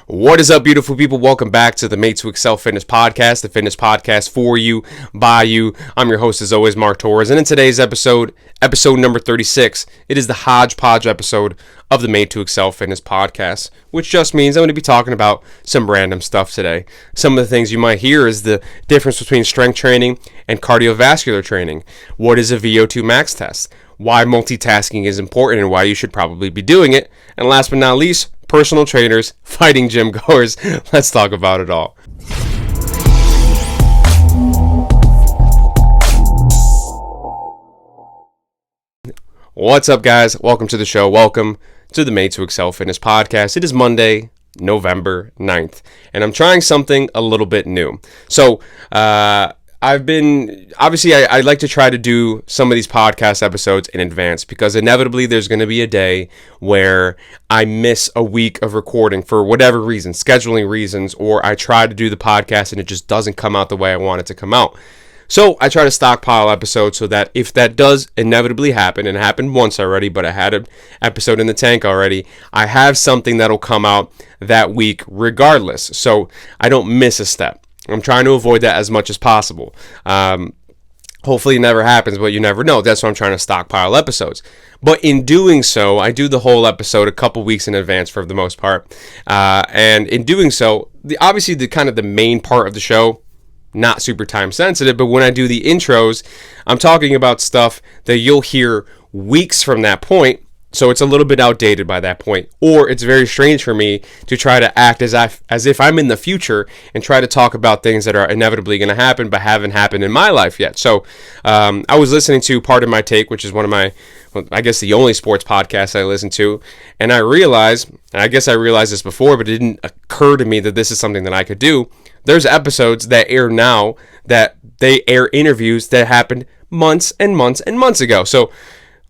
What is up, beautiful people? Welcome back to the Made to Excel Fitness Podcast, the fitness podcast for you, by you. I'm your host, as always, Mark Torres, and in today's episode number 36, it is the Hodge Podge episode of the Made to Excel Fitness Podcast, which just means I'm going to be talking about some random stuff today. Some of the things you might hear is the difference between strength training and cardiovascular training. What is a Vo2 Max Test? Why multitasking is important and why you should probably be doing it. And last but not least, personal trainers, fighting gym goers. Let's talk about it all. What's up, guys? Welcome to the show. Welcome to the Made to Excel Fitness Podcast. It is Monday, November 9th, and I'm trying something a little bit new. So, I like to try to do some of these podcast episodes in advance because inevitably there's going to be a day where I miss a week of recording for whatever reason, scheduling reasons, or I try to do the podcast and it just doesn't come out the way I want it to come out. So I try to stockpile episodes so that if that does inevitably happen, and it happened once already, but I had an episode in the tank already, I have something that'll come out that week regardless, so I don't miss a step. I'm trying to avoid that as much as possible. Hopefully it never happens, but you never know. That's why I'm trying to stockpile episodes. But in doing so, I do the whole episode a couple weeks in advance for the most part. And in doing so, obviously the main part of the show, not super time sensitive, but when I do the intros, I'm talking about stuff that you'll hear weeks from that point. So it's a little bit outdated by that point, or it's very strange for me to try to act as if I'm in the future and try to talk about things that are inevitably going to happen but haven't happened in my life yet. So I was listening to Part of My Take, which is one of my, I guess the only sports podcast I listen to, and I realized, and I guess I realized this before, but it didn't occur to me that this is something that I could do. There's episodes that air now that they air interviews that happened months and months and months ago. So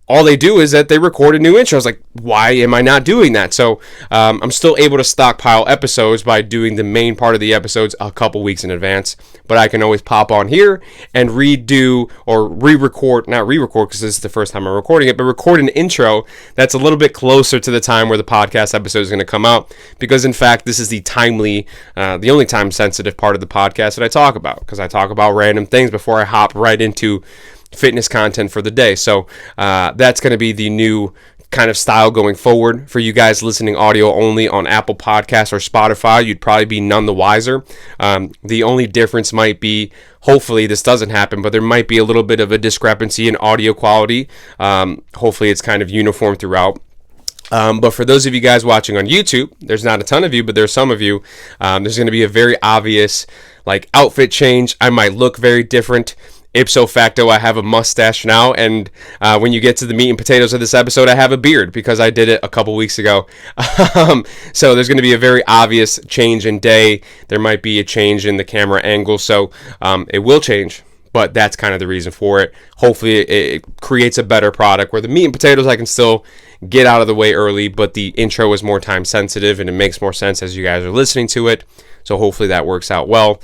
all they do is that they record a new intro. I was like, why am I not doing that? So I'm still able to stockpile episodes by doing the main part of the episodes a couple weeks in advance. But I can always pop on here and redo or not re-record because this is the first time I'm recording it, but record an intro that's a little bit closer to the time where the podcast episode is going to come out. Because in fact, this is the only time sensitive part of the podcast that I talk about. Because I talk about random things before I hop right into fitness content for the day. So that's going to be the new kind of style going forward for you guys listening audio only on Apple Podcasts or Spotify. You'd probably be none the wiser. The only difference might be, hopefully this doesn't happen, but there might be a little bit of a discrepancy in audio quality. Hopefully it's kind of uniform throughout. But for those of you guys watching on YouTube, there's not a ton of you, but there's some of you, there's going to be a very obvious outfit change. I might look very different. Ipso facto, I have a mustache now, and when you get to the meat and potatoes of this episode, I have a beard because I did it a couple weeks ago. So there's going to be a very obvious change in day. There might be a change in the camera angle, so it will change, but that's kind of the reason for it. Hopefully it creates a better product where the meat and potatoes I can still get out of the way early, but the intro is more time sensitive and it makes more sense as you guys are listening to it. So hopefully that works out well.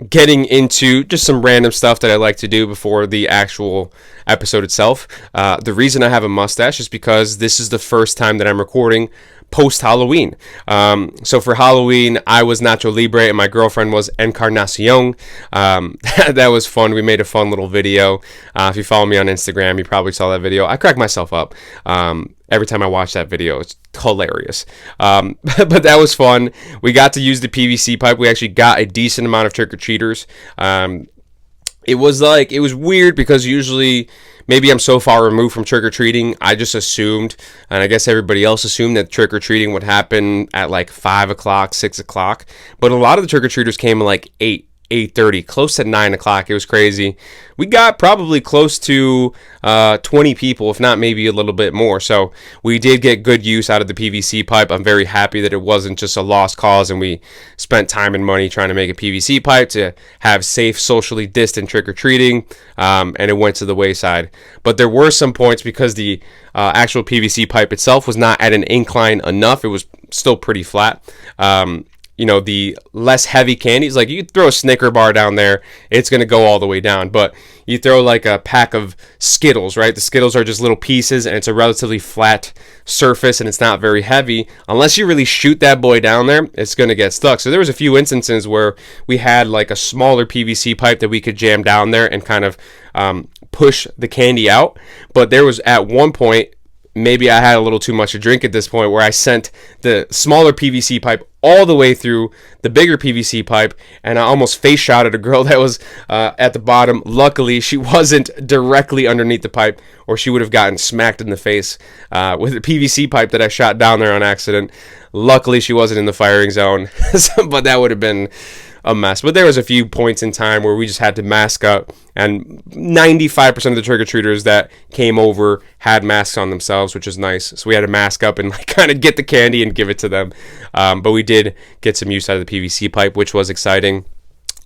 Getting into just some random stuff that I like to do before the actual episode itself. The reason I have a mustache is because this is the first time that I'm recording post-Halloween. So for Halloween, I was Nacho Libre and my girlfriend was Encarnacion. That was fun. We made a fun little video. If you follow me on Instagram, you probably saw that video. I crack myself up every time I watch that video. It's hilarious. But that was fun. We got to use the PVC pipe. We actually got a decent amount of trick-or-treaters. It was weird because usually maybe I'm so far removed from trick-or-treating, I just assumed, and I guess everybody else assumed, that trick-or-treating would happen at 5 o'clock, 6 o'clock. But a lot of the trick-or-treaters came at 8:30, close to 9 o'clock. It was crazy. We got probably close to 20 people, if not maybe a little bit more. So we did get good use out of the PVC pipe. I'm very happy that it wasn't just a lost cause and we spent time and money trying to make a PVC pipe to have safe, socially distant trick-or-treating, and it went to the wayside. But there were some points because the actual PVC pipe itself was not at an incline enough. It was still pretty flat. the less heavy candies. Like you throw a Snicker bar down there, it's going to go all the way down. But you throw like a pack of Skittles, right? The Skittles are just little pieces and it's a relatively flat surface and it's not very heavy. Unless you really shoot that boy down there, it's going to get stuck. So there was a few instances where we had like a smaller PVC pipe that we could jam down there and kind of push the candy out. But there was at one point, maybe I had a little too much to drink at this point, where I sent the smaller PVC pipe all the way through the bigger PVC pipe, and I almost face shot at a girl that was at the bottom. Luckily, she wasn't directly underneath the pipe, or she would have gotten smacked in the face with the PVC pipe that I shot down there on accident. Luckily, she wasn't in the firing zone, but that would have been a mess. But there was a few points in time where we just had to mask up, and 95% of the trick-or-treaters that came over had masks on themselves, which is nice. So we had to mask up and like kind of get the candy and give it to them. But we did get some use out of the PVC pipe, which was exciting.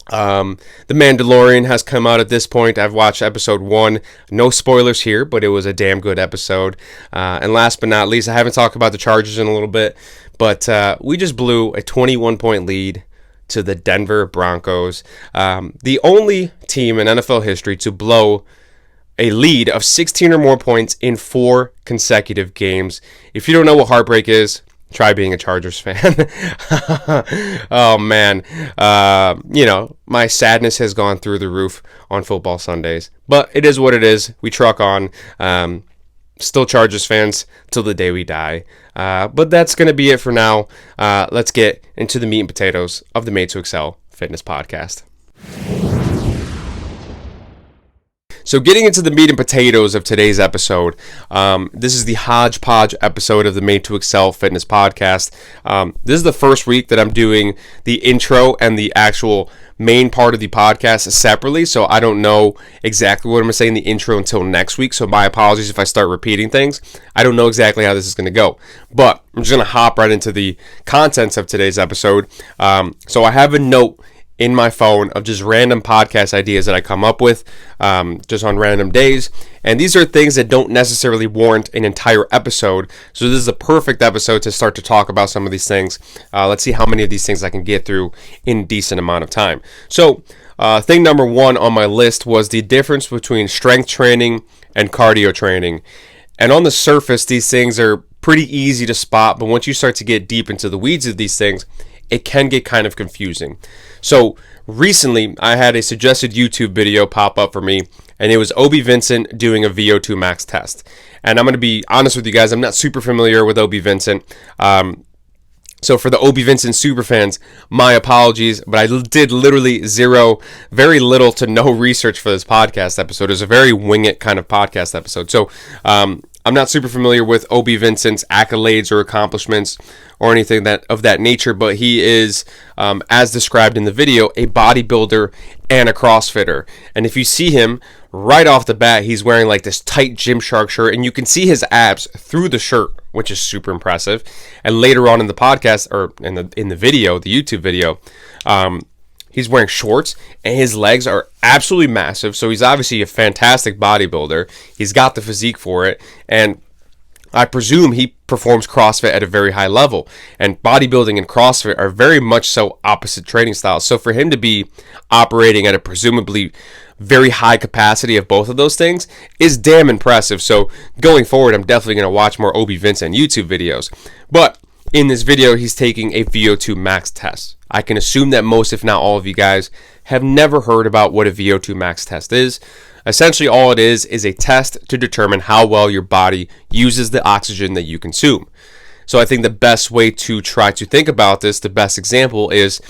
The Mandalorian has come out at this point. I've watched episode 1. No spoilers here, but it was a damn good episode. And last but not least, I haven't talked about the Chargers in a little bit, but we just blew a 21-point lead to the Denver Broncos. The only team in NFL history to blow a lead of 16 or more points in 4 consecutive games. If you don't know what heartbreak is, try being a Chargers fan. Oh, man. My sadness has gone through the roof on football Sundays. But it is what it is. We truck on. Still Chargers fans till the day we die. But that's going to be it for now. Let's get into the meat and potatoes of the Made to Excel Fitness Podcast. So getting into the meat and potatoes of today's episode, this is the Hodge Podge episode of the Made to Excel Fitness Podcast. This is the first week that I'm doing the intro and the actual main part of the podcast separately, so I don't know exactly what I'm going to say in the intro until next week, so my apologies if I start repeating things. I don't know exactly how this is going to go, but I'm just going to hop right into the contents of today's episode. So I have a note in my phone of just random podcast ideas that I come up with just on random days. And these are things that don't necessarily warrant an entire episode. So this is a perfect episode to start to talk about some of these things. Let's see how many of these things I can get through in a decent amount of time. So thing number 1 on my list was the difference between strength training and cardio training. And on the surface, these things are pretty easy to spot. But once you start to get deep into the weeds of these things, it can get kind of confusing. So recently, I had a suggested YouTube video pop up for me, and it was Obi Vincent doing a Vo2 Max Test. And I'm going to be honest with you guys, I'm not super familiar with Obi Vincent. So for the Obi Vincent super fans, my apologies, but I did literally very little to no research for this podcast episode. It was a very wing it kind of podcast episode. So I'm not super familiar with Obi Vincent's accolades or accomplishments or anything of that nature, but he is, as described in the video, a bodybuilder and a CrossFitter. And if you see him right off the bat, he's wearing like this tight Gymshark shirt, and you can see his abs through the shirt, which is super impressive. And later on in the podcast, or in the video, the YouTube video, he's wearing shorts, and his legs are absolutely massive. So he's obviously a fantastic bodybuilder. He's got the physique for it, and I presume he performs CrossFit at a very high level. And bodybuilding and CrossFit are very much so opposite training styles. So for him to be operating at a presumably very high capacity of both of those things is damn impressive. So going forward, I'm definitely going to watch more Obi Vincent YouTube videos. But in this video, he's taking a Vo2 Max Test. I can assume that most, if not all of you guys, have never heard about what a Vo2 Max Test is. Essentially, all it is a test to determine how well your body uses the oxygen that you consume. So I think the best way to try to think about this, the best example is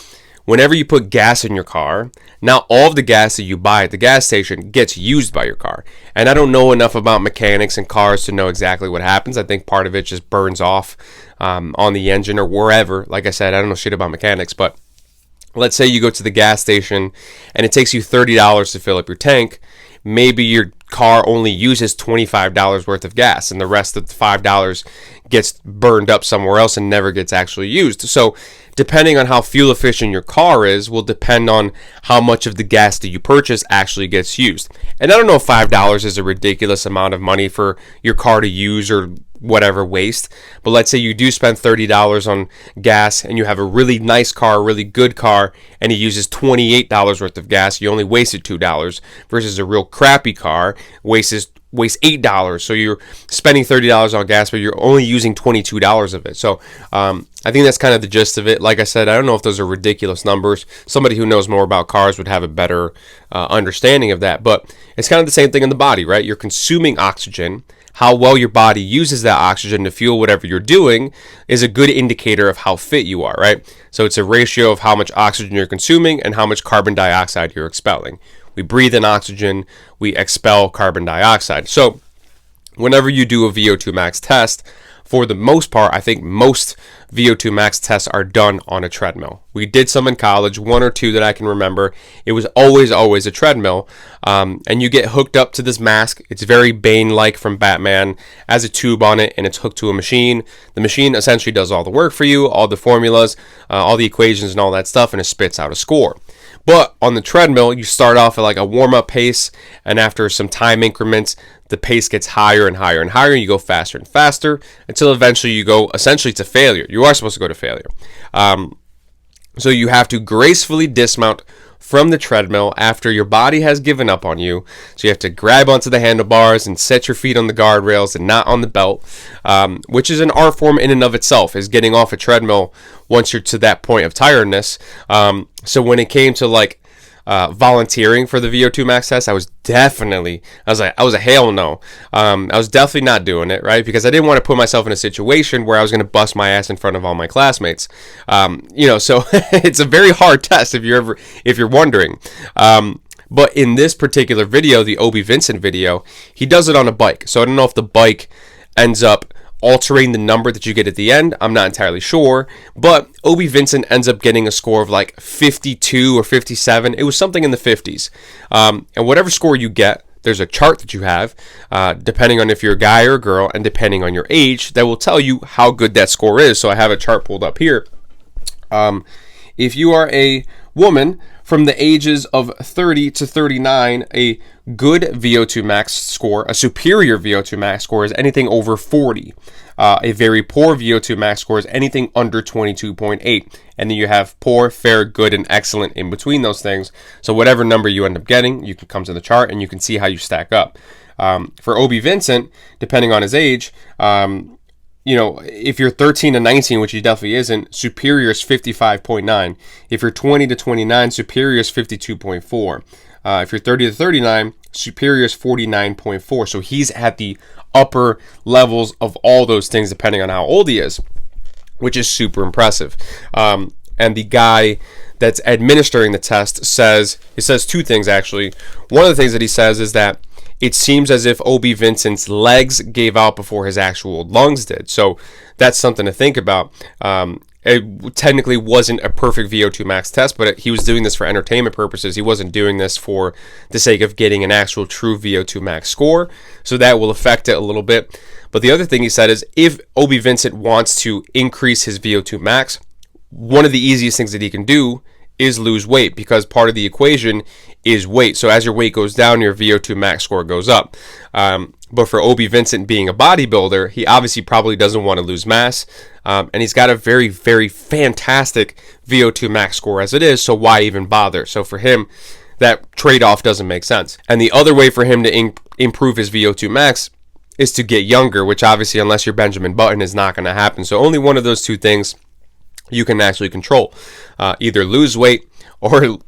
whenever you put gas in your car, not all of the gas that you buy at the gas station gets used by your car. And I don't know enough about mechanics and cars to know exactly what happens. I think part of it just burns off on the engine or wherever. Like I said, I don't know shit about mechanics, but let's say you go to the gas station and it takes you $30 to fill up your tank. Maybe your car only uses $25 worth of gas, and the rest of the $5 gets burned up somewhere else and never gets actually used. So depending on how fuel efficient your car is will depend on how much of the gas that you purchase actually gets used. And I don't know if $5 is a ridiculous amount of money for your car to use, or whatever waste. But let's say you do spend $30 on gas and you have a really nice car, a really good car, and he uses $28 worth of gas. You only wasted $2 versus a real crappy car wastes $8. So you're spending $30 on gas, but you're only using $22 of it. So I think that's kind of the gist of it. Like I said, I don't know if those are ridiculous numbers. Somebody who knows more about cars would have a better understanding of that. But it's kind of the same thing in the body, right? You're consuming oxygen. How well your body uses that oxygen to fuel whatever you're doing is a good indicator of how fit you are, right? So it's a ratio of how much oxygen you're consuming and how much carbon dioxide you're expelling. We breathe in oxygen, we expel carbon dioxide. So whenever you do a Vo2 Max test, for the most part, I think most Vo2 Max tests are done on a treadmill. We did some in college, 1 or 2 that I can remember. It was always a treadmill. And you get hooked up to this mask. It's very Bane-like from Batman, has a tube on it, and it's hooked to a machine. The machine essentially does all the work for you, all the formulas, all the equations and all that stuff, and it spits out a score. But on the treadmill, you start off at like a warm-up pace, and after some time increments, the pace gets higher and higher and higher, and you go faster and faster until eventually you go essentially to failure. You are supposed to go to failure. So you have to gracefully dismount from the treadmill after your body has given up on you. So you have to grab onto the handlebars and set your feet on the guardrails and not on the belt, which is an art form in and of itself, is getting off a treadmill once you're to that point of tiredness. So when it came to like volunteering for the Vo2 Max test, I was a hell no. I was definitely not doing it, right? Because I didn't want to put myself in a situation where I was going to bust my ass in front of all my classmates. So it's a very hard test if you're wondering. But in this particular video, the Obi Vincent video, he does it on a bike. So I don't know if the bike ends up altering the number that you get at the end. I'm not entirely sure, but Obi Vincent ends up getting a score of like 52 or 57. It was something in the 50s. And whatever score you get, there's a chart that you have, depending on if you're a guy or a girl, and depending on your age, that will tell you how good that score is. So I have a chart pulled up here. If you are a woman from the ages of 30 to 39, a good Vo2 Max score, a superior Vo2 Max score, is anything over 40. A very poor Vo2 Max score is anything under 22.8. And then you have poor, fair, good, and excellent in between those things. So whatever number you end up getting, you can come to the chart and you can see how you stack up. For Obi Vincent, depending on his age, if you're 13 to 19, which he definitely isn't, superior is 55.9. If you're 20 to 29, superior is 52.4. If you're 30 to 39, superior is 49.4. So he's at the upper levels of all those things, depending on how old he is, which is super impressive. And the guy that's administering the test says 2 things, actually. One of the things that he says is that it seems as if Obi Vincent's legs gave out before his actual lungs did. So that's something to think about. It technically wasn't a perfect Vo2 Max test, but he was doing this for entertainment purposes. He wasn't doing this for the sake of getting an actual true Vo2 Max score. So that will affect it a little bit. But the other thing he said is if Obi Vincent wants to increase his Vo2 Max, one of the easiest things that he can do is lose weight, because part of the equation is weight. So as your weight goes down, your Vo2 Max score goes up. But for Obi Vincent being a bodybuilder, he obviously probably doesn't want to lose mass. And he's got a very, very fantastic Vo2 Max score as it is, so why even bother? So for him, that trade-off doesn't make sense. And the other way for him to improve his Vo2 Max is to get younger, which obviously, unless you're Benjamin Button, is not going to happen. So only one of those 2 things you can actually control. Either lose weight or,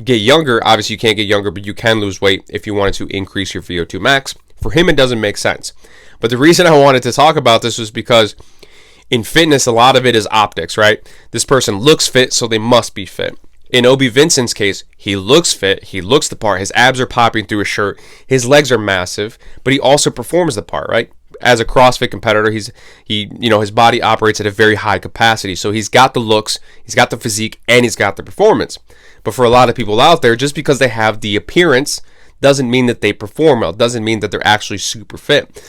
get younger. Obviously, you can't get younger, but you can lose weight if you wanted to increase your Vo2 Max. For him, it doesn't make sense. But the reason I wanted to talk about this was because in fitness, a lot of it is optics, right? This person looks fit, so they must be fit. In Obi Vincent's case, he looks fit, he looks the part, his abs are popping through his shirt, his legs are massive, but he also performs the part, right? As a CrossFit competitor, his body operates at a very high capacity. So he's got the looks, he's got the physique, and he's got the performance. But for a lot of people out there, just because they have the appearance doesn't mean that they perform well, doesn't mean that they're actually super fit.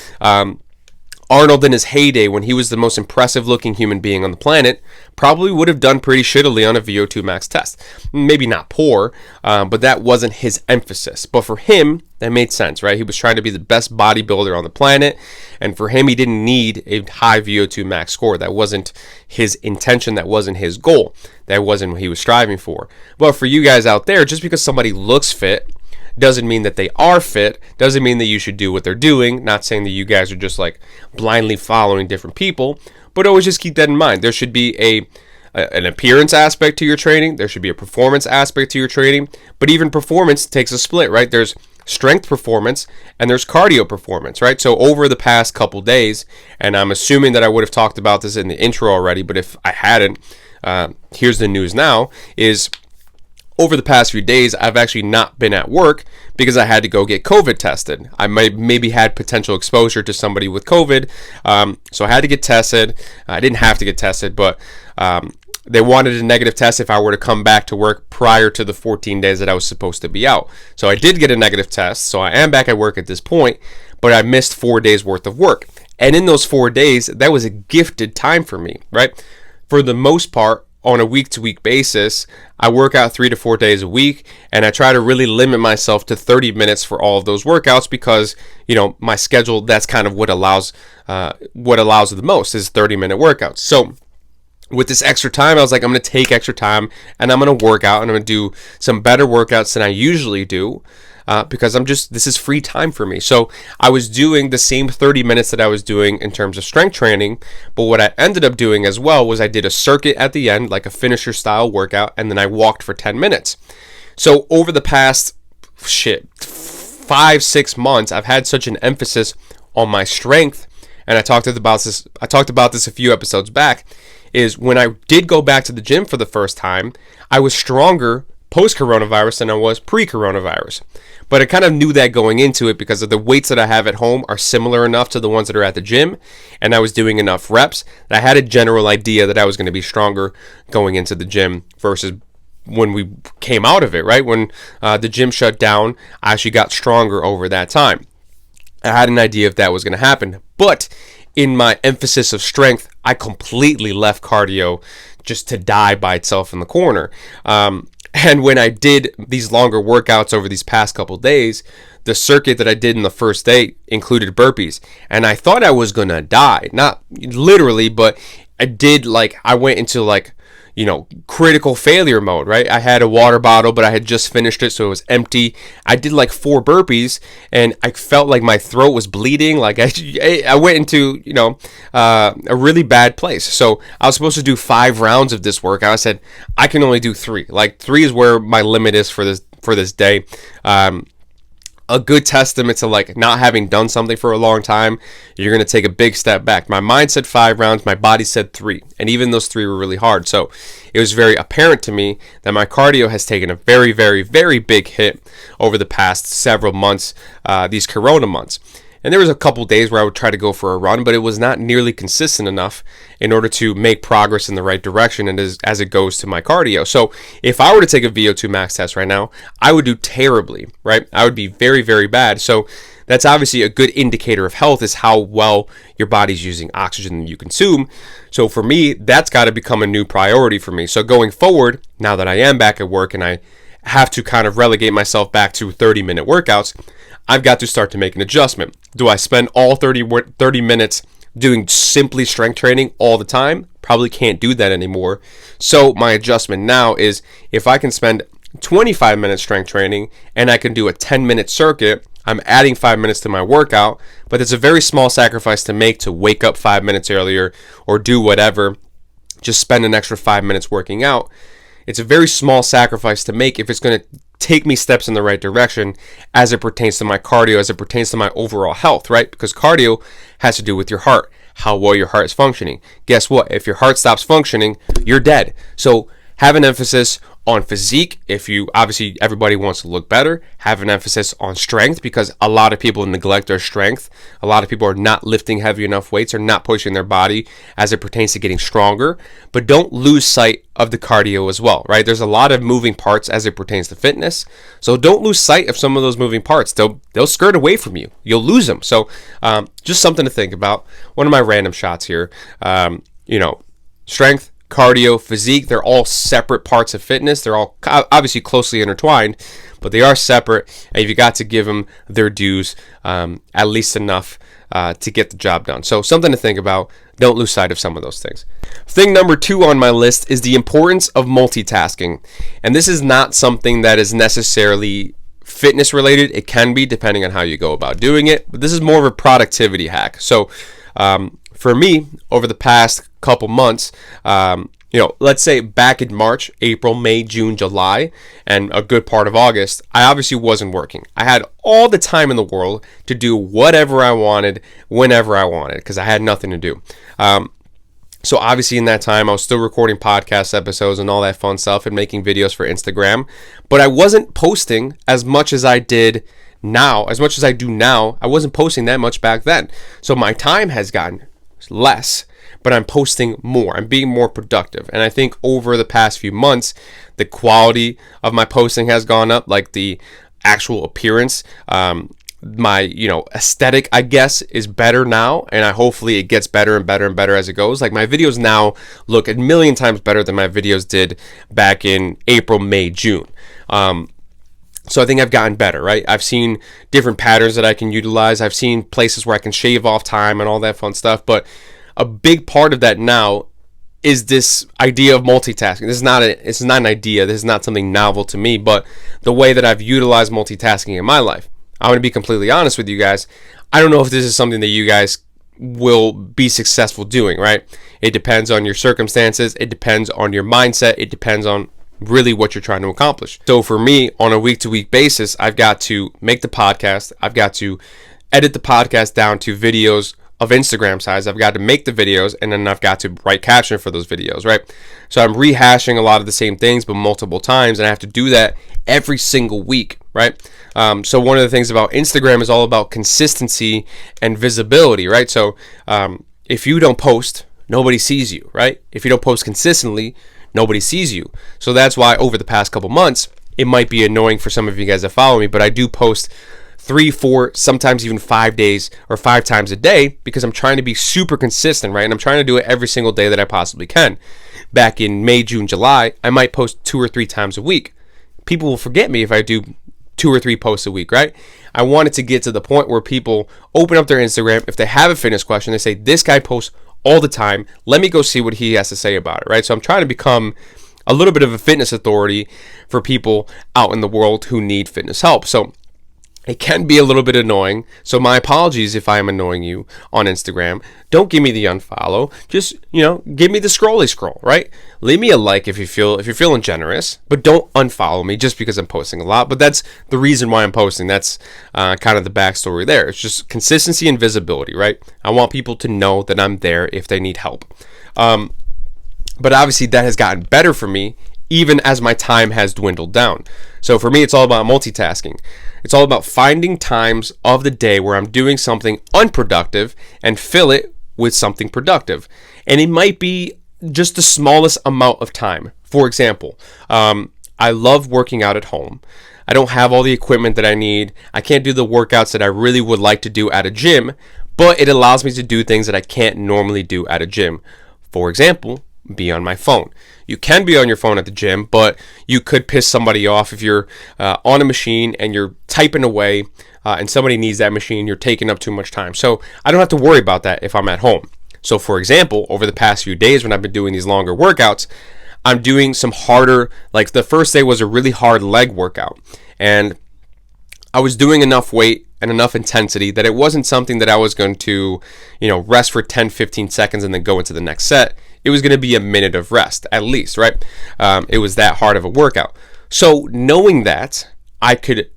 Arnold in his heyday, when he was the most impressive looking human being on the planet, probably would have done pretty shittily on a Vo2 Max test. Maybe not poor, but that wasn't his emphasis. But for him, that made sense, right? He was trying to be the best bodybuilder on the planet, and for him, he didn't need a high Vo2 Max score. That wasn't his intention. That wasn't his goal. That wasn't what he was striving for. But for you guys out there, just because somebody looks fit doesn't mean that they are fit, doesn't mean that you should do what they're doing. Not saying that you guys are just like blindly following different people, but always just keep that in mind. There should be an appearance aspect to your training. There should be a performance aspect to your training, but even performance takes a split, right? There's strength performance and there's cardio performance, right? So over the past couple days, and I'm assuming that I would have talked about this in the intro already, but if I hadn't, here's the news now, is over the past few days, I've actually not been at work because I had to go get COVID tested. I maybe had potential exposure to somebody with COVID, so I had to get tested. I didn't have to get tested, but they wanted a negative test if I were to come back to work prior to the 14 days that I was supposed to be out. So I did get a negative test, so I am back at work at this point, but I missed 4 days worth of work. And in those 4 days, that was a gifted time for me, right? For the most part, on a week-to-week basis, I work out 3 to 4 days a week, and I try to really limit myself to 30 minutes for all of those workouts because, you know, my schedule, that's kind of what allows the most is 30-minute workouts. So with this extra time, I was like, I'm going to take extra time, and I'm going to work out, and I'm going to do some better workouts than I usually do. Because this is free time for me. So I was doing the same 30 minutes that I was doing in terms of strength training, but what I ended up doing as well was I did a circuit at the end, like a finisher style workout, and then I walked for 10 minutes. So over the past 5-6 months, I've had such an emphasis on my strength, and I talked about this a few episodes back, is when I did go back to the gym for the first time, I was stronger post-coronavirus than I was pre-coronavirus. But I kind of knew that going into it because of the weights that I have at home are similar enough to the ones that are at the gym, and I was doing enough reps that I had a general idea that I was going to be stronger going into the gym versus when we came out of it, right? When the gym shut down, I actually got stronger over that time. I had an idea if that was going to happen, but in my emphasis of strength, I completely left cardio just to die by itself in the corner. And when I did these longer workouts over these past couple days, the circuit that I did in the first day included burpees. And I thought I was going to die. Not literally, but I went into critical failure mode, right? I had a water bottle, but I had just finished it, so it was empty. I did 4 burpees, and I felt like my throat was bleeding. Like I went into, a really bad place. So I was supposed to do 5 rounds of this workout. I said, I can only do 3. 3 is where my limit is for this day. A good testament to not having done something for a long time, you're going to take a big step back. My mind said 5 rounds, my body said 3, and even those 3 were really hard. So it was very apparent to me that my cardio has taken a very, very, very big hit over the past several months, these corona months. And there was a couple days where I would try to go for a run, but it was not nearly consistent enough in order to make progress in the right direction and as it goes to my cardio. So if I were to take a Vo2 Max test right now, I would do terribly, right? I would be very, very bad. So that's obviously a good indicator of health, is how well your body's using oxygen that you consume. So for me, that's got to become a new priority for me. So going forward, now that I am back at work and I have to kind of relegate myself back to 30-minute workouts, I've got to start to make an adjustment. Do I spend all 30 minutes doing simply strength training all the time? Probably can't do that anymore. So my adjustment now is if I can spend 25 minutes strength training and I can do a 10-minute circuit, I'm adding 5 minutes to my workout, but it's a very small sacrifice to make to wake up 5 minutes earlier or do whatever, just spend an extra 5 minutes working out. It's a very small sacrifice to make if it's going to take me steps in the right direction as it pertains to my cardio, as it pertains to my overall health, right? Because cardio has to do with your heart, how well your heart is functioning. Guess what? If your heart stops functioning, you're dead. So have an emphasis on physique. If you, obviously everybody wants to look better, have an emphasis on strength, because a lot of people neglect their strength. A lot of people are not lifting heavy enough weights, or not pushing their body as it pertains to getting stronger. But don't lose sight of the cardio as well, right? There's a lot of moving parts as it pertains to fitness. So don't lose sight of some of those moving parts. They'll skirt away from you. You'll lose them. So just something to think about. One of my random shots here, strength, cardio, physique, they're all separate parts of fitness. They're all obviously closely intertwined, but they are separate, and you got to give them their dues, at least enough to get the job done. So something to think about. Don't lose sight of some of those things. Thing number 2 on my list is the importance of multitasking. And this is not something that is necessarily fitness related. It can be, depending on how you go about doing it, but this is more of a productivity hack. So for me, over the past couple months, let's say back in March, April, May, June, July, and a good part of August, I obviously wasn't working. I had all the time in the world to do whatever I wanted, whenever I wanted, because I had nothing to do. So obviously in that time, I was still recording podcast episodes and all that fun stuff, and making videos for Instagram, but I wasn't posting as much as I did now, as much as I do now. I wasn't posting that much back then. So my time has gotten less, but I'm posting more. I'm being more productive. And I think over the past few months, the quality of my posting has gone up, like the actual appearance. My aesthetic, I guess, is better now, and hopefully it gets better and better and better as it goes. Like, my videos now look a million times better than my videos did back in April, May, June. So I think I've gotten better, right? I've seen different patterns that I can utilize. I've seen places where I can shave off time and all that fun stuff. But a big part of that now is this idea of multitasking. This is not an idea. This is not something novel to me, but the way that I've utilized multitasking in my life. I'm going to be completely honest with you guys. I don't know if this is something that you guys will be successful doing, right? It depends on your circumstances. It depends on your mindset. It depends on really what you're trying to accomplish. So for me, on a week-to-week basis, I've got to make the podcast. I've got to edit the podcast down to videos of Instagram size. I've got to make the videos, and then I've got to write caption for those videos, right? So I'm rehashing a lot of the same things, but multiple times, and I have to do that every single week, right? So one of the things about Instagram is all about consistency and visibility, right? So if you don't post, nobody sees you, right? If you don't post consistently, nobody sees you. So that's why over the past couple months, it might be annoying for some of you guys that follow me, but I do post 3, 4, sometimes even 5 days or 5 times a day, because I'm trying to be super consistent, right? And I'm trying to do it every single day that I possibly can. Back in May, June, July, I might post 2 or 3 times a week. People will forget me if I do 2 or 3 posts a week, right? I want it to get to the point where people open up their Instagram. If they have a fitness question, they say, this guy posts all the time. Let me go see what he has to say about it, right? So I'm trying to become a little bit of a fitness authority for people out in the world who need fitness help. So it can be a little bit annoying. So my apologies if I am annoying you on Instagram. Don't give me the unfollow. Just, give me the scrolly scroll, right? Leave me a like if you're feeling generous, but don't unfollow me just because I'm posting a lot. But that's the reason why I'm posting. That's kind of the backstory there. It's just consistency and visibility, right? I want people to know that I'm there if they need help. But obviously that has gotten better for me even as my time has dwindled down. So for me, it's all about multitasking. It's all about finding times of the day where I'm doing something unproductive and fill it with something productive. And it might be just the smallest amount of time. For example, I love working out at home. I don't have all the equipment that I need. I can't do the workouts that I really would like to do at a gym, but it allows me to do things that I can't normally do at a gym. For example, be on my phone. You can be on your phone at the gym, but you could piss somebody off if you're on a machine and you're typing away and somebody needs that machine. You're taking up too much time. So I don't have to worry about that if I'm at home. So for example, over the past few days when I've been doing these longer workouts, I'm doing some harder, like the first day was a really hard leg workout. And I was doing enough weight and enough intensity that it wasn't something that I was going to, rest for 10, 15 seconds and then go into the next set. It was going to be a minute of rest at least, right? It was that hard of a workout. So knowing that, I could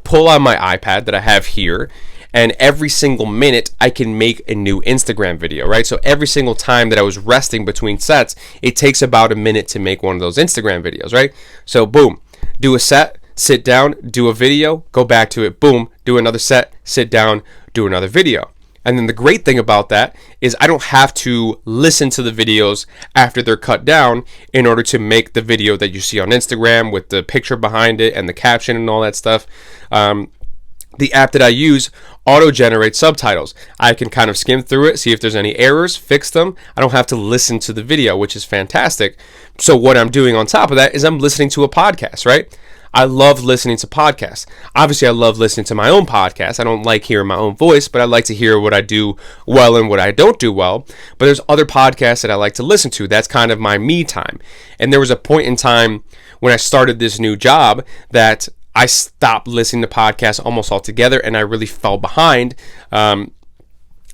pull on my iPad that I have here And every single minute I can make a new Instagram video, right? So every single time that I was resting between sets, it takes about a minute to make one of those Instagram videos, right? So boom, do a set, sit down, do a video, go back to it, boom, do another set, sit down, do another video. And then the great thing about that is I don't have to listen to the videos after they're cut down in order to make the video that you see on Instagram with the picture behind it and the caption and all that stuff. The app that I use auto-generates subtitles. I can kind of skim through it, see if there's any errors, fix them. I don't have to listen to the video, which is fantastic. So what I'm doing on top of that is I'm listening to a podcast, right? I love listening to podcasts. Obviously, I love listening to my own podcast. I don't like hearing my own voice, but I like to hear what I do well and what I don't do well. But there's other podcasts that I like to listen to. That's kind of my me time. And there was a point in time when I started this new job that I stopped listening to podcasts almost altogether, and I really fell behind.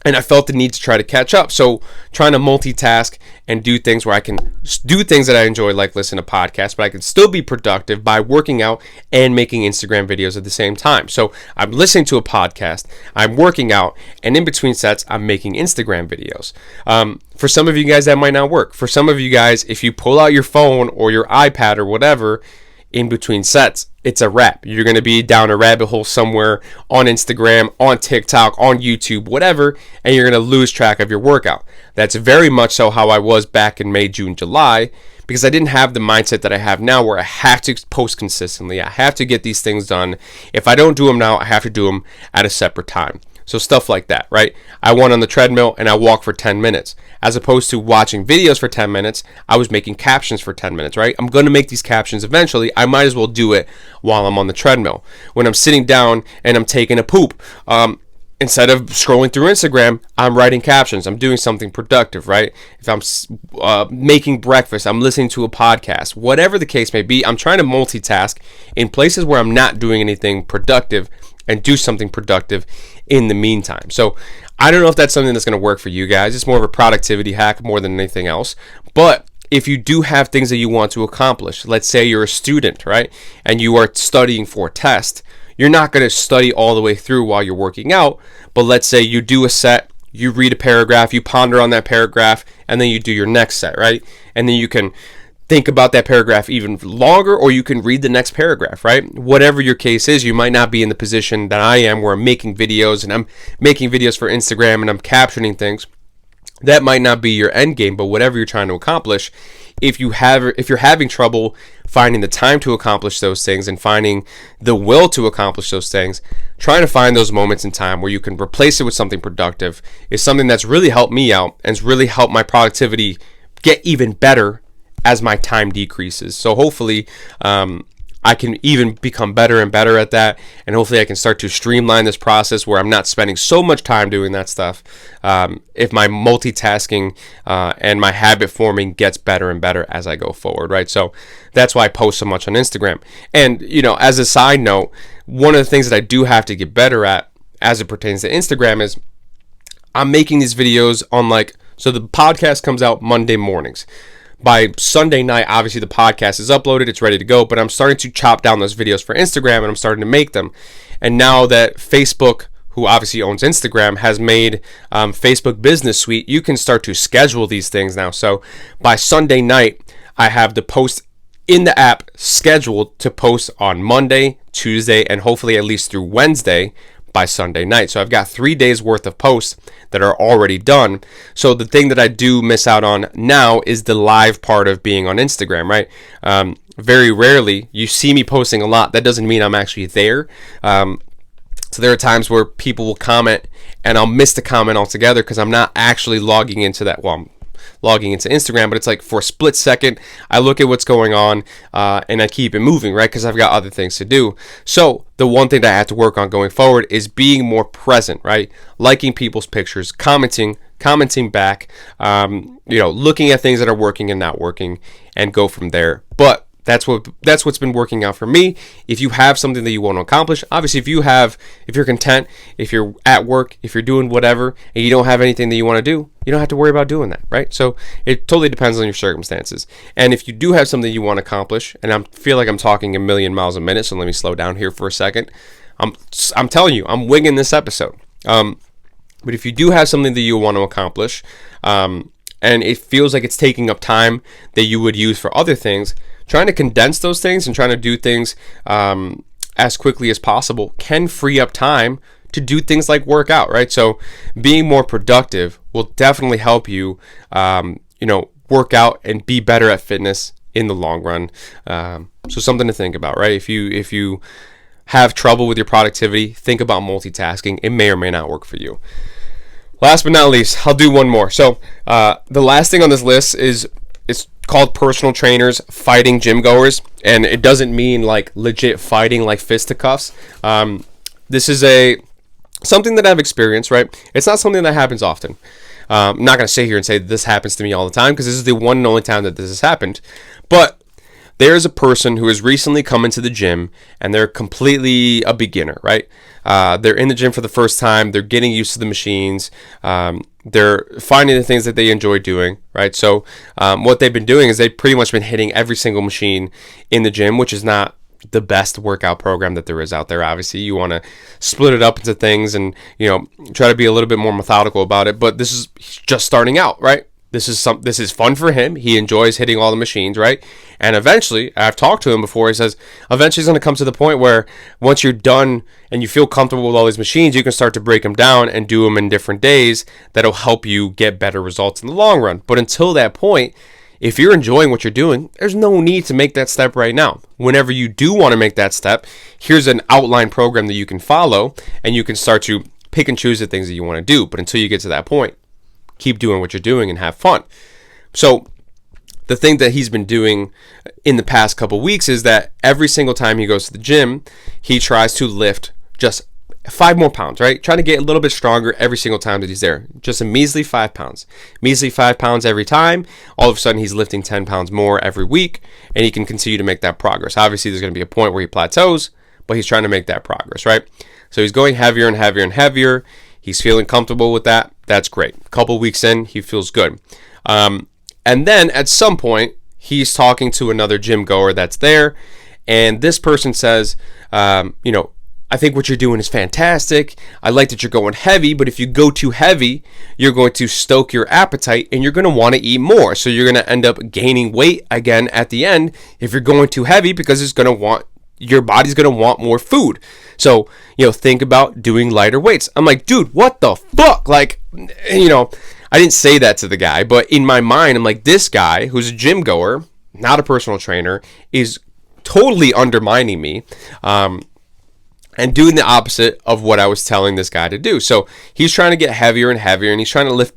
And I felt the need to try to catch up. So trying to multitask and do things where I can do things that I enjoy, like listen to podcasts, but I can still be productive by working out and making Instagram videos at the same time. So I'm listening to a podcast, I'm working out, and in between sets, I'm making Instagram videos. For some of you guys, that might not work. For some of you guys, if you pull out your phone or your iPad or whatever, in between sets, it's a wrap. You're going to be down a rabbit hole somewhere on Instagram, on TikTok, on YouTube, whatever, and you're going to lose track of your workout. That's very much so how I was back in May, June, July, because I didn't have the mindset that I have now where I have to post consistently. I have to get these things done. If I don't do them now, I have to do them at a separate time. So stuff like that, right? I went on the treadmill and I walked for 10 minutes. As opposed to watching videos for 10 minutes, I was making captions for 10 minutes, right? I'm going to make these captions eventually. I might as well do it while I'm on the treadmill. When I'm sitting down and I'm taking a poop, instead of scrolling through Instagram, I'm writing captions. I'm doing something productive, right? If I'm making breakfast, I'm listening to a podcast. Whatever the case may be, I'm trying to multitask in places where I'm not doing anything productive and do something productive in the meantime. So I don't know if that's something that's going to work for you guys. It's more of a productivity hack more than anything else. But if you do have things that you want to accomplish, let's say you're a student, right? And you are studying for a test, you're not going to study all the way through while you're working out. But let's say you do a set, you read a paragraph, you ponder on that paragraph, and then you do your next set, right? And then you can think about that paragraph even longer, or you can read the next paragraph, right? Whatever your case is, you might not be in the position that I am where I'm making videos and I'm making videos for Instagram and I'm captioning things. That might not be your end game, but whatever you're trying to accomplish, if you're having trouble finding the time to accomplish those things and finding the will to accomplish those things, trying to find those moments in time where you can replace it with something productive is something that's really helped me out and has really helped my productivity get even better as my time decreases. So hopefully I can even become better and better at that, and hopefully I can start to streamline this process where I'm not spending so much time doing that stuff if my multitasking and my habit forming gets better and better as I go forward, right? So that's why I post so much on Instagram. And, you know, as a side note, one of the things that I do have to get better at as it pertains to Instagram is I'm making these videos on so the podcast comes out Monday mornings. By Sunday night, obviously the podcast is uploaded, it's ready to go, but I'm starting to chop down those videos for Instagram and I'm starting to make them. And now that Facebook, who obviously owns Instagram, has made Facebook Business Suite, you can start to schedule these things now. So by Sunday night, I have the post in the app scheduled to post on Monday, Tuesday, and hopefully at least through Wednesday by Sunday night. So I've got 3 days worth of posts that are already done. So the thing that I do miss out on now is the live part of being on Instagram, right? Very rarely you see me posting a lot. That doesn't mean I'm actually there. So there are times where people will comment and I'll miss the comment altogether because I'm not actually logging into that. Well, I'm logging into Instagram, but it's like for a split second, I look at what's going on and I keep it moving, right? Because I've got other things to do. So the one thing that I have to work on going forward is being more present, right? Liking people's pictures, commenting back, looking at things that are working and not working, and go from there. But that's what's been working out for me. If you have something that you want to accomplish, obviously if you're content, if you're at work, if you're doing whatever, and you don't have anything that you want to do, you don't have to worry about doing that, right? So it totally depends on your circumstances. And if you do have something you want to accomplish, and I feel like I'm talking a million miles a minute, so let me slow down here for a second. I'm telling you, I'm winging this episode. But if you do have something that you want to accomplish, and it feels like it's taking up time that you would use for other things, trying to condense those things and trying to do things as quickly as possible can free up time to do things like work out, right? So being more productive will definitely help you, work out and be better at fitness in the long run. So something to think about, right? If you have trouble with your productivity, think about multitasking. It may or may not work for you. Last but not least, I'll do one more. So the last thing on this list is it's called personal trainers fighting gym goers, and it doesn't mean like legit fighting like fisticuffs. This is something that I've experienced, right? It's not something that happens often. I'm not going to sit here and say this happens to me all the time, because this is the one and only time that this has happened. But there's a person who has recently come into the gym and they're completely a beginner, right? They're in the gym for the first time. They're getting used to the machines. They're finding the things that they enjoy doing, right? So what they've been doing is they've pretty much been hitting every single machine in the gym, which is not the best workout program that there is out there. Obviously, you want to split it up into things and, try to be a little bit more methodical about it. But this is just starting out, right? This is fun for him. He enjoys hitting all the machines, right? And eventually, I've talked to him before, he says, eventually he's going to come to the point where once you're done and you feel comfortable with all these machines, you can start to break them down and do them in different days. That'll help you get better results in the long run. But until that point, if you're enjoying what you're doing, there's no need to make that step right now. Whenever you do want to make that step, here's an outline program that you can follow, and you can start to pick and choose the things that you want to do. But until you get to that point, keep doing what you're doing and have fun. So the thing that he's been doing in the past couple weeks is that every single time he goes to the gym, he tries to lift just 5 more pounds, right? Trying to get a little bit stronger every single time that he's there. Just a measly 5 pounds. Measly 5 pounds every time. All of a sudden, he's lifting 10 pounds more every week, and he can continue to make that progress. Obviously, there's going to be a point where he plateaus, but he's trying to make that progress, right? So he's going heavier and heavier and heavier. He's feeling comfortable with that. That's great. A couple weeks in, he feels good. And then at some point, he's talking to another gym goer that's there, and this person says, I think what you're doing is fantastic. I like that you're going heavy, but if you go too heavy, you're going to stoke your appetite and you're going to want to eat more. So you're going to end up gaining weight again at the end if you're going too heavy, because your body's going to want more food. So, think about doing lighter weights. I'm like, dude, what the fuck? Like, I didn't say that to the guy, but in my mind, I'm like, this guy who's a gym goer, not a personal trainer, is totally undermining me. And doing the opposite of what I was telling this guy to do. So he's trying to get heavier and heavier, and he's trying to lift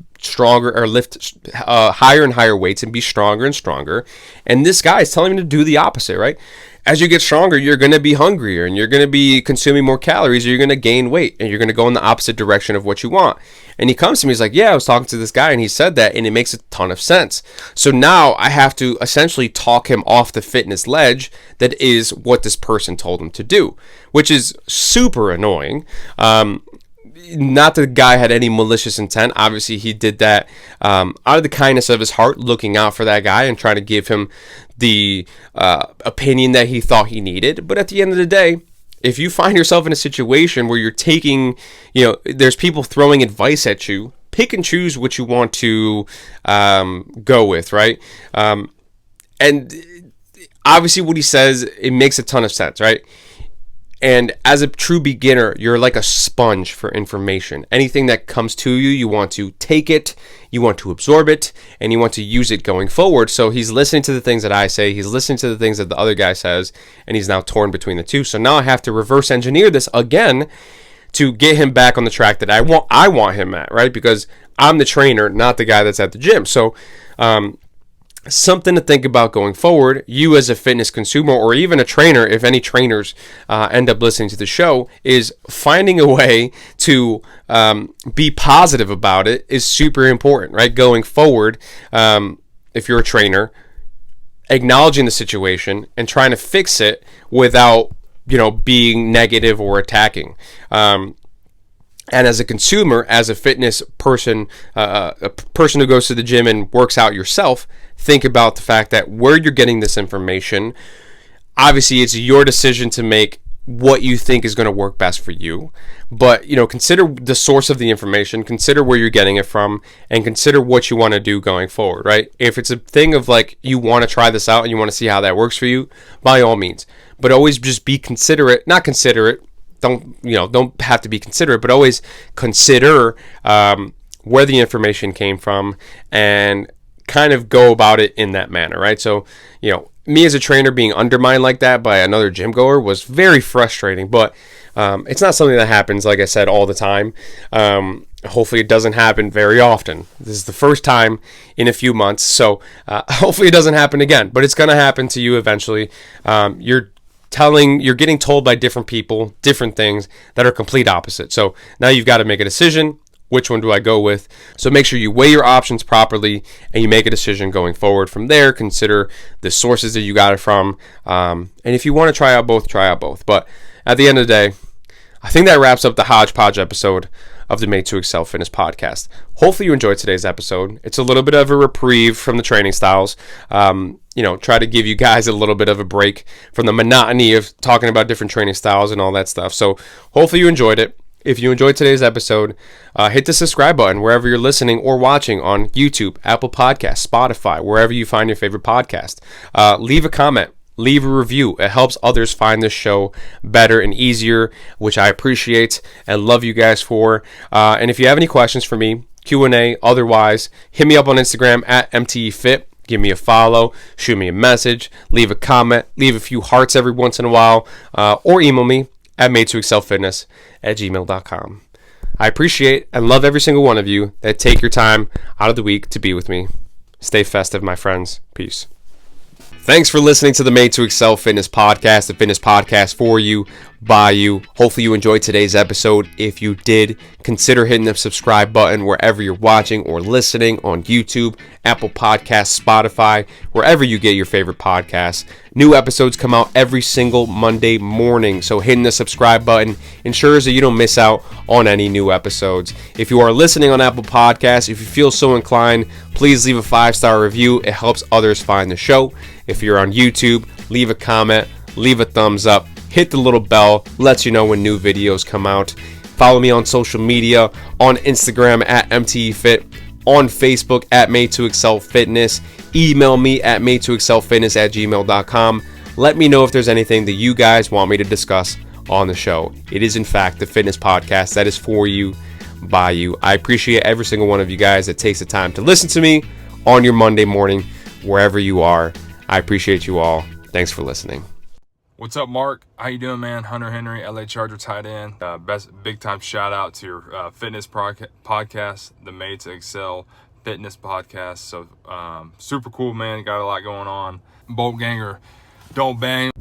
higher and higher weights and be stronger and stronger. And this guy is telling him to do the opposite, right? As you get stronger, you're going to be hungrier, and you're going to be consuming more calories, or you're going to gain weight, and you're going to go in the opposite direction of what you want. And he comes to me, he's like, yeah, I was talking to this guy, and he said that, and it makes a ton of sense. So now I have to essentially talk him off the fitness ledge that is what this person told him to do, which is super annoying. Not that the guy had any malicious intent. Obviously, he did that out of the kindness of his heart, looking out for that guy and trying to give him the opinion that he thought he needed. But at the end of the day, if you find yourself in a situation where you're taking, there's people throwing advice at you, pick and choose what you want to go with, right? And obviously what he says, it makes a ton of sense, right? And as a true beginner, you're like a sponge for information. Anything that comes to you, you want to take it, you want to absorb it, and you want to use it going forward. So he's listening to the things that I say, he's listening to the things that the other guy says, and he's now torn between the two. So now I have to reverse engineer this again to get him back on the track that I want him at, right? Because I'm the trainer, not the guy that's at the gym. So something to think about going forward. You as a fitness consumer, or even a trainer, if any trainers end up listening to the show, is finding a way to be positive about it is super important, right? Going forward, if you're a trainer, acknowledging the situation and trying to fix it without, being negative or attacking. And as a consumer, as a fitness person, a person who goes to the gym and works out yourself, think about the fact that where you're getting this information, obviously it's your decision to make what you think is going to work best for you. But, consider the source of the information, consider where you're getting it from, and consider what you want to do going forward, right? If it's a thing of like, you want to try this out and you want to see how that works for you, by all means. But always just be considerate, not considerate, don't have to be considerate, but always consider where the information came from and kind of go about it in that manner, right? So, me as a trainer being undermined like that by another gym goer was very frustrating, but it's not something that happens, like I said, all the time. Hopefully it doesn't happen very often. This is the first time in a few months, so hopefully it doesn't happen again, but it's going to happen to you eventually. You're getting told by different people different things that are complete opposite. So now you've got to make a decision. Which one do I go with? So make sure you weigh your options properly and you make a decision going forward. From there, consider the sources that you got it from. And if you want to try out both, try out both. But at the end of the day, I think that wraps up the Hodge Podge episode of the Made to Excel Fitness podcast. Hopefully you enjoyed today's episode. It's a little bit of a reprieve from the training styles. Try to give you guys a little bit of a break from the monotony of talking about different training styles and all that stuff. So hopefully you enjoyed it. If you enjoyed today's episode, hit the subscribe button wherever you're listening or watching on YouTube, Apple Podcasts, Spotify, wherever you find your favorite podcast. Leave a comment, leave a review. It helps others find this show better and easier, which I appreciate and love you guys for. And if you have any questions for me, Q&A, otherwise, hit me up on Instagram at MTEFit. Give me a follow, shoot me a message, leave a comment, leave a few hearts every once in a while, or email me at made2excelfitness@gmail.com. I appreciate and love every single one of you that take your time out of the week to be with me. Stay festive, my friends. Peace. Thanks for listening to the Made to Excel Fitness podcast, the fitness podcast for you, by you. Hopefully you enjoyed today's episode. If you did, consider hitting the subscribe button wherever you're watching or listening on YouTube, Apple Podcasts, Spotify, wherever you get your favorite podcasts. New episodes come out every single Monday morning, so hitting the subscribe button ensures that you don't miss out on any new episodes. If you are listening on Apple Podcasts, if you feel so inclined, please leave a 5-star review. It helps others find the show. If you're on YouTube, leave a comment, leave a thumbs up, hit the little bell, lets you know when new videos come out. Follow me on social media, on Instagram at MTEFit, on Facebook at Made2Excel Email me at Made2Excelfitness@gmail.com. Let me know if there's anything that you guys want me to discuss on the show. It is, in fact, the fitness podcast that is for you, by you. I appreciate every single one of you guys that takes the time to listen to me on your Monday morning, wherever you are. I appreciate you all. Thanks for listening. What's up, Mark? How you doing, man? Hunter Henry, LA Charger tight end. Best big time shout out to your fitness podcast, the Made to Excel Fitness podcast. So super cool, man. Got a lot going on. Bolt ganger, don't bang.